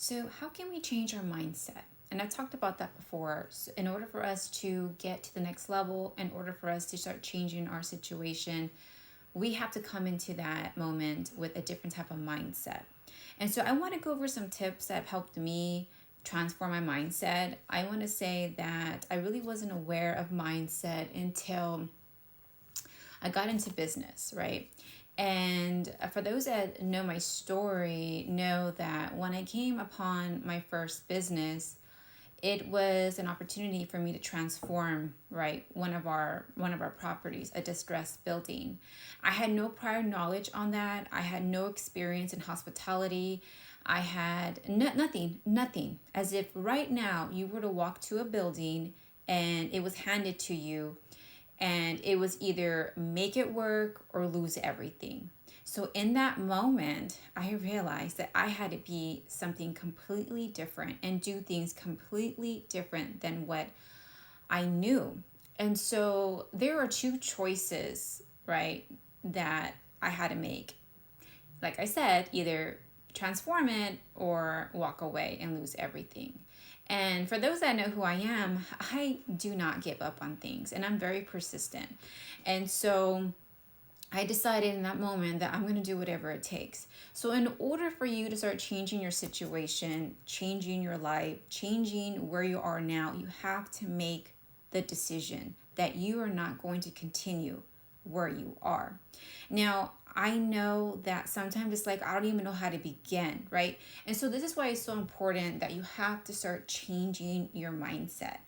So, how can we change our mindset? And I've talked about that before. So in order for us to get to the next level, in order for us to start changing our situation, we have to come into that moment with a different type of mindset. And so, I want to go over some tips that have helped me transform my mindset. I want to say that I really wasn't aware of mindset until I got into business, right? And for those that know my story, know that when I came upon my first business, it was an opportunity for me to transform, right, one of our properties, a distressed building. I had no prior knowledge on that. I had no experience in hospitality. I had nothing. As if right now you were to walk to a building and it was handed to you, and it was either make it work or lose everything. So in that moment, I realized that I had to be something completely different and do things completely different than what I knew. And so there are two choices, right, that I had to make. Like I said, either transform it or walk away and lose everything. And for those that know who I am, I do not give up on things and I'm very persistent. And so I decided in that moment that I'm going to do whatever it takes. So, in order for you to start changing your situation, changing your life, changing where you are now, you have to make the decision that you are not going to continue where you are. Now, I know that sometimes it's like I don't even know how to begin, right? And so this is why it's so important that you have to start changing your mindset.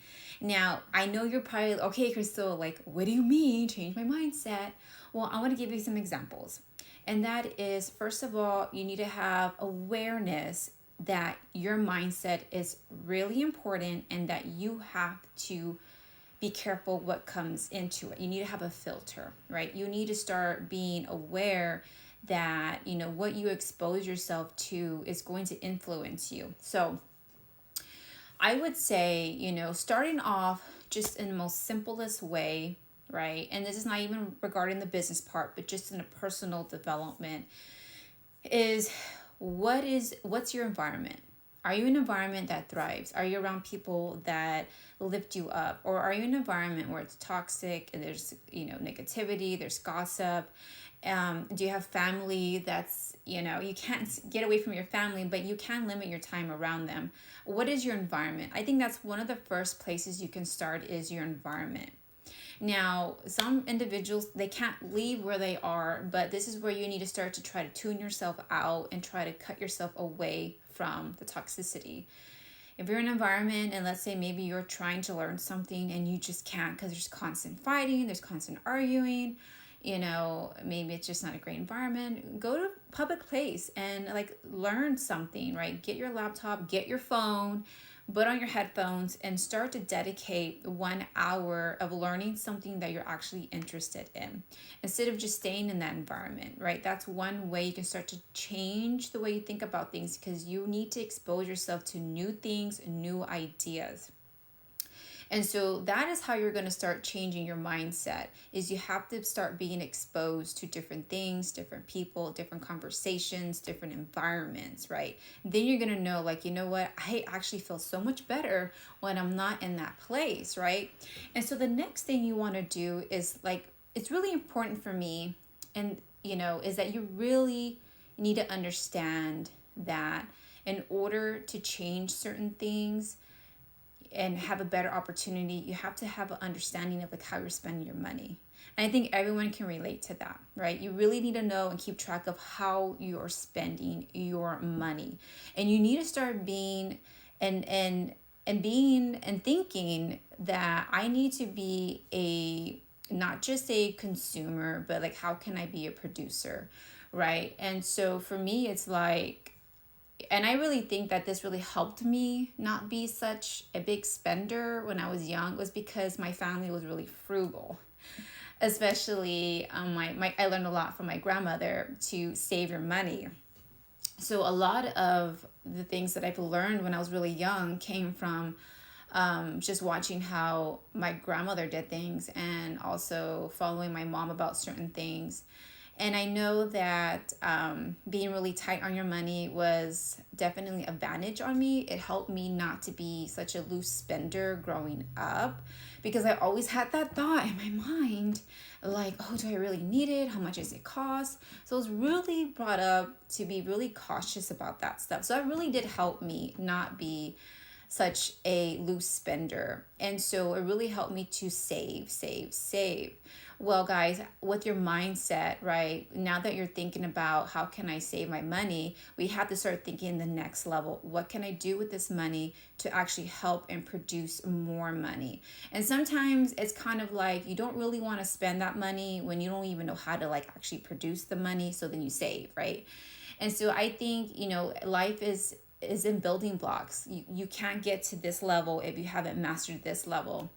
Now, I know you're probably okay, Crystal, like, what do you mean change my mindset? Well, I want to give you some examples. And that is, first of all, you need to have awareness that your mindset is really important and that you have to be careful what comes into it. You need to have a filter, right? You need to start being aware that, what you expose yourself to is going to influence you. So I would say, starting off just in the most simplest way, right? And this is not even regarding the business part, but just in a personal development is what's your environment? Are you in an environment that thrives? Are you around people that lift you up? Or are you in an environment where it's toxic and there's, negativity, there's gossip? Do you have family that's, you can't get away from your family, but you can limit your time around them? What is your environment? I think that's one of the first places you can start is your environment. Now, some individuals, they can't leave where they are, but this is where you need to start to try to tune yourself out and try to cut yourself away from the toxicity. If you're in an environment and let's say maybe you're trying to learn something and you just can't because there's constant fighting, there's constant arguing, maybe it's just not a great environment, go to a public place and like learn something, right? Get your laptop, get your phone, put on your headphones and start to dedicate 1 hour of learning something that you're actually interested in instead of just staying in that environment, right? That's one way you can start to change the way you think about things because you need to expose yourself to new things, new ideas. And so that is how you're going to start changing your mindset is you have to start being exposed to different things, different people, different conversations, different environments, right? Then you're going to know like, you know what? I actually feel so much better when I'm not in that place, right? And so the next thing you want to do is like it's really important for me and is that you really need to understand that in order to change certain things and have a better opportunity, you have to have an understanding of like how you're spending your money. And I think everyone can relate to that, right? You really need to know and keep track of how you're spending your money. And you need to start being and thinking that I need to be a not just a consumer, but like how can I be a producer, right? And so for me it's like and I really think that this really helped me not be such a big spender when I was young was because my family was really frugal. Especially I learned a lot from my grandmother to save your money. So a lot of the things that I've learned when I was really young came from just watching how my grandmother did things and also following my mom about certain things. And I know that being really tight on your money was definitely an advantage on me. It helped me not to be such a loose spender growing up, because I always had that thought in my mind, like, oh, do I really need it? How much does it cost? So I was really brought up to be really cautious about that stuff. So that really did help me not be such a loose spender. And so it really helped me to save, save, save. Well, guys, with your mindset, right? Now that you're thinking about how can I save my money, we have to start thinking the next level. What can I do with this money to actually help and produce more money? And sometimes it's kind of like you don't really want to spend that money when you don't even know how to like actually produce the money. So then you save, right? And so I think, life is in building blocks. You can't get to this level if you haven't mastered this level.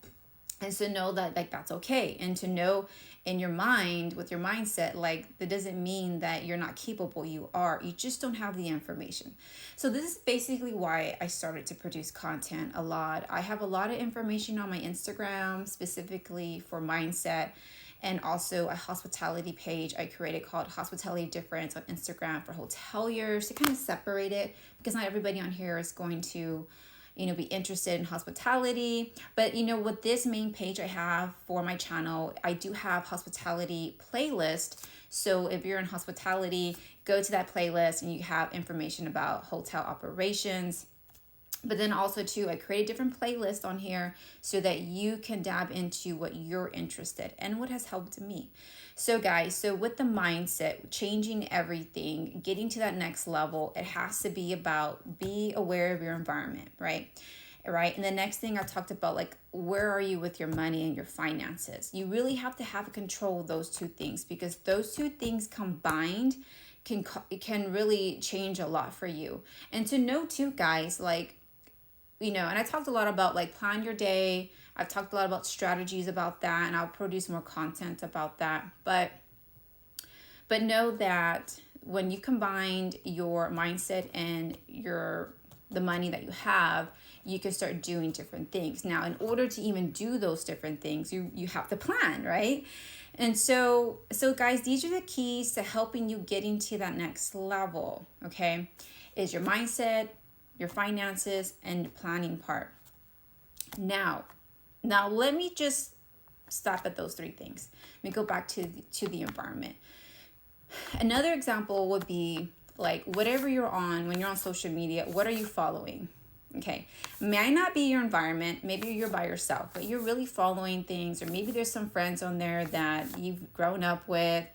And so know that like that's okay. And to know in your mind, with your mindset, like that doesn't mean that you're not capable. You are. You just don't have the information. So this is basically why I started to produce content a lot. I have a lot of information on my Instagram specifically for mindset, and also a hospitality page I created called Hospitality Difference on Instagram for hoteliers, to kind of separate it, because not everybody on here is going to be interested in hospitality. But with this main page I have for my channel, I do have hospitality playlist. So if you're in hospitality, go to that playlist and you have information about hotel operations. But then also too, I create a different playlist on here so that you can dab into what you're interested in and what has helped me. So guys, with the mindset, changing everything, getting to that next level, it has to be about be aware of your environment, right? Right. And the next thing I talked about, like, where are you with your money and your finances? You really have to have control of those two things, because those two things combined can really change a lot for you. And to know too, guys, like, and I talked a lot about like plan your day. I've talked a lot about strategies about that, and I'll produce more content about that. But know that when you combined your mindset and the money that you have, you can start doing different things. Now, in order to even do those different things, you have to plan, right? And so guys, these are the keys to helping you getting to that next level, okay? Is your mindset, your finances, and the planning part. Now let me just stop at those three things. Let me go back to the environment. Another example would be like whatever you're on, when you're on social media, what are you following? Okay, might not be your environment, maybe you're by yourself, but you're really following things, or maybe there's some friends on there that you've grown up with,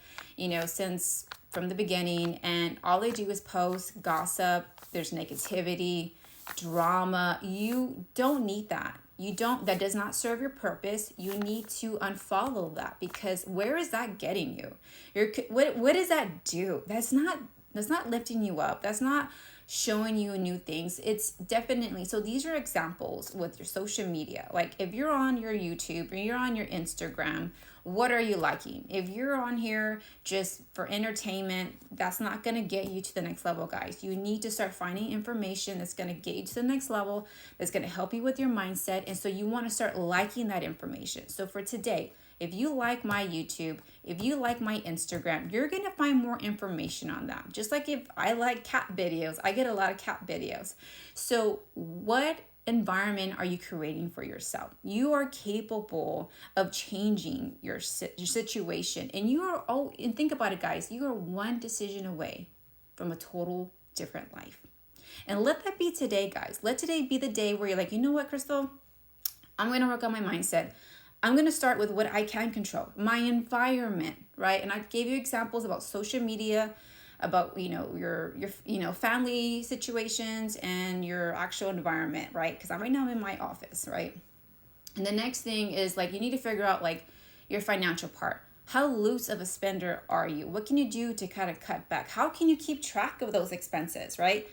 since from the beginning, and all they do is post gossip. There's negativity, drama. You don't need that. That does not serve your purpose. You need to unfollow that, because where is that getting you? What does that do? That's not lifting you up. That's not showing you new things. It's definitely, so these are examples with your social media. Like if you're on your YouTube or you're on your Instagram, what are you liking? If you're on here just for entertainment, that's not going to get you to the next level, guys. You need to start finding information that's going to get you to the next level, that's going to help you with your mindset. And so you want to start liking that information. So for today, if you like my YouTube, if you like my Instagram, you're going to find more information on that. Just like if I like cat videos, I get a lot of cat videos. So what environment are you creating for yourself? You are capable of changing your situation. And and think about it, guys, you are one decision away from a total different life. And let that be today, guys. Let today be the day where you're like, you know what, Crystal? I'm going to work on my mindset. I'm going to start with what I can control, my environment, right? And I gave you examples about social media, about, your family situations and your actual environment, right? Because right now I'm in my office, right? And the next thing is like, you need to figure out like your financial part. How loose of a spender are you? What can you do to kind of cut back? How can you keep track of those expenses, right?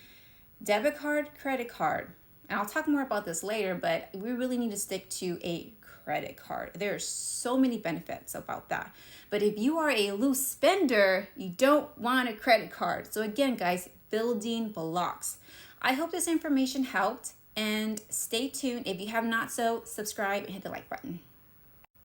Debit card, credit card. And I'll talk more about this later, but we really need to stick to a credit card. There are so many benefits about that. But if you are a loose spender, you don't want a credit card. So again, guys, building blocks. I hope this information helped, and stay tuned. If you have not subscribe and hit the like button.